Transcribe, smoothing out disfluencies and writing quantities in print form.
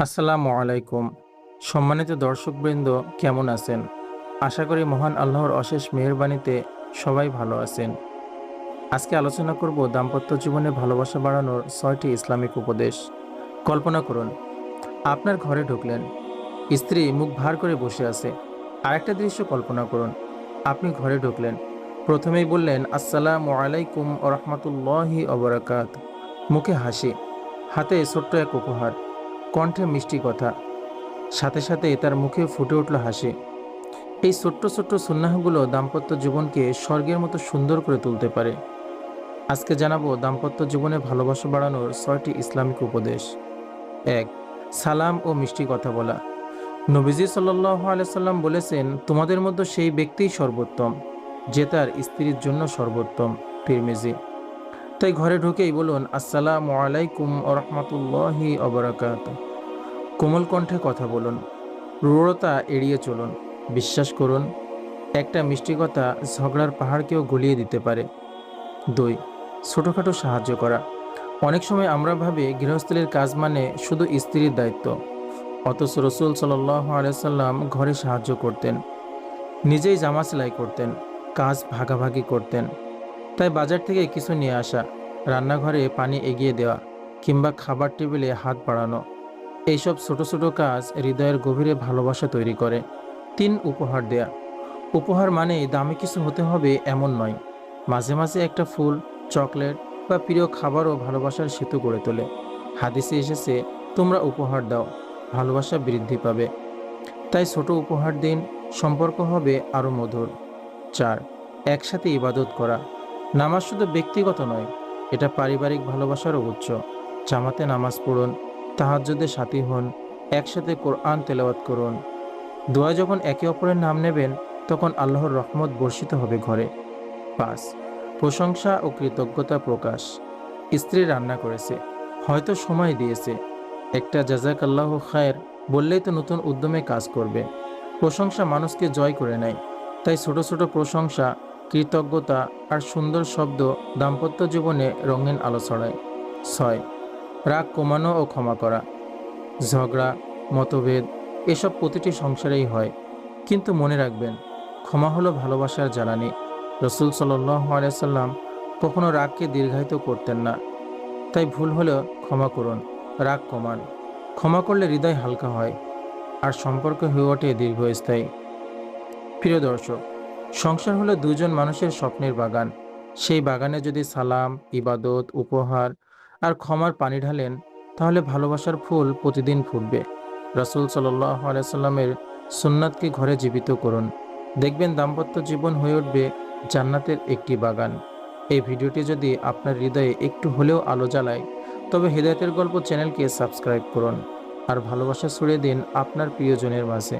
আসসালামু আলাইকুম। সম্মানিত দর্শকবৃন্দ, কেমন আছেন? আশা করি মহান আল্লাহর অশেষ মেহেরবানিতে সবাই ভালো আছেন। আজকে আলোচনা করব দাম্পত্য জীবনে ভালোবাসা বাড়ানোর ৬টি ইসলামিক উপদেশ। কল্পনা করুন, আপনার ঘরে ঢুকলেন, স্ত্রী মুখ ভার করে বসে আছে। আরেকটা দৃশ্য কল্পনা করুন, আপনি ঘরে ঢুকলেন, প্রথমেই বললেন আসসালামু আলাইকুম ওয়া রাহমাতুল্লাহি ওয়া বারাকাতুহু। মুখে হাসি, হাতে ছোট্ট এক উপহার, কণ্ঠে মিষ্টি কথা, সাথে সাথে তার মুখে ফুটে উঠল হাসি। এই ছোট্ট ছোট্ট সুন্নাহগুলো দাম্পত্য জীবনকে স্বর্গের মতো সুন্দর করে তুলতে পারে। আজকে জানাবো দাম্পত্য জীবনে ভালোবাসা বাড়ানোর ৬টি ইসলামিক উপদেশ। ১. সালাম ও মিষ্টি কথা বলা। নবীজি সাল্লাল্লাহু আলাইহি সাল্লাম বলেছেন, তোমাদের মধ্যে সেই ব্যক্তিই সর্বোত্তম যে তার স্ত্রীর জন্য সর্বোত্তম। তিরমিজি। তাই ঘরে ঢুকেই বলুন আসসালামু আলাইকুম ওয়া রাহমাতুল্লাহি ওয়া বারাকাতুহু। কোমল কণ্ঠে কথা বলুন, রূঢ়তা এড়িয়ে চলুন। বিশ্বাস করুন, একটা মিষ্টি কথা ঝগড়ার পাহাড়কেও গলিয়ে দিতে পারে। ২. ছোটখাটো সাহায্য করা। অনেক সময় আমরা ভাবি গৃহস্থলীর কাজ মানে শুধু স্ত্রীর দায়িত্ব, অথচ রসুল সাল্লাল্লাহু আলাইহি সাল্লাম ঘরে সাহায্য করতেন, নিজেই জামা সেলাই করতেন, কাজ ভাগাভাগি করতেন। তাই বাজার থেকে কিছু নিয়ে আসা, রান্নাঘরে পানি এগিয়ে দেওয়া, কিংবা খাবার টেবিলে হাত বাড়ানো, এইসব ছোট ছোট কাজ হৃদয়ের গভীরে ভালোবাসা তৈরি করে। ৩. উপহার দেয়া। উপহার মানেই দামি কিছু হতে হবে এমন নয়। মাঝে মাঝে একটা ফুল, চকলেট বা প্রিয় খাবারও ভালোবাসার সেতু গড়ে তোলে। হাদিসে এসেছে, তোমরা উপহার দাও, ভালোবাসা বৃদ্ধি পাবে। তাই ছোট উপহার দিন, সম্পর্ক হবে আরও মধুর। ৪. একসাথে ইবাদত করা। নামাজ শুধু ব্যক্তিগত নয়, এটা পারিবারিক ভালোবাসারও উৎস। জামাতে নামাজ পড়ুন, তাহাজ্জুদে সাথী হন, একসাথে কোরআন তেলাওয়াত করুন। দোয়া যখন একে অপরের নাম নেবেন, তখন আল্লাহর রহমত বর্ষিত হবে ঘরে। ৫. প্রশংসা ও কৃতজ্ঞতা প্রকাশ। স্ত্রী রান্না করেছে, হয়তো সময় দিয়েছে, একটা জাযাকাল্লাহু খায়ের বললেই তো নতুন উদ্যমে কাজ করবে। প্রশংসা মানুষকে জয় করে নেয়। তাই ছোট ছোট প্রশংসা, কৃতজ্ঞতা আর সুন্দর শব্দ দাম্পত্য জীবনে রঙিন আলো ছড়ায়। ৬. রাগ কমানো ও ক্ষমা করা। ঝগড়া, মতভেদ এসব প্রতিটি সংসারেই হয়, কিন্তু মনে রাখবেন, ক্ষমা হলো ভালোবাসার জ্বালানি। রসুল সাল্লাল্লাহু আলাইহি সাল্লাম কখনো রাগকে দীর্ঘায়িত করতেন না। তাই ভুল হলেও ক্ষমা করুন, রাগ কমান। ক্ষমা করলে হৃদয় হালকা হয় আর সম্পর্ক হয়ে ওঠে দীর্ঘস্থায়ী। প্রিয় দর্শক, সংসার হলো দুজন মানুষের স্বপ্নের বাগান। সেই বাগানে যদি সালাম, ইবাদত, উপহার আর ক্ষমার পানি ঢালেন, তাহলে ভালোবাসার ফুল প্রতিদিন ফুটবে। রাসূল সাল্লাল্লাহু আলাইহি সাল্লামের সুন্নাতকে ঘরে জীবিত করুন, দেখবেন দাম্পত্য জীবন হয়ে উঠবে জান্নাতের একটি বাগান। এই ভিডিওটি যদি আপনার হৃদয়ে একটু হলেও আলো জ্বালায়, তবে হেদায়েতের গল্প চ্যানেলকে সাবস্ক্রাইব করুন আর ভালোবাসা ছড়িয়ে দিন আপনার প্রিয়জনের মাঝে।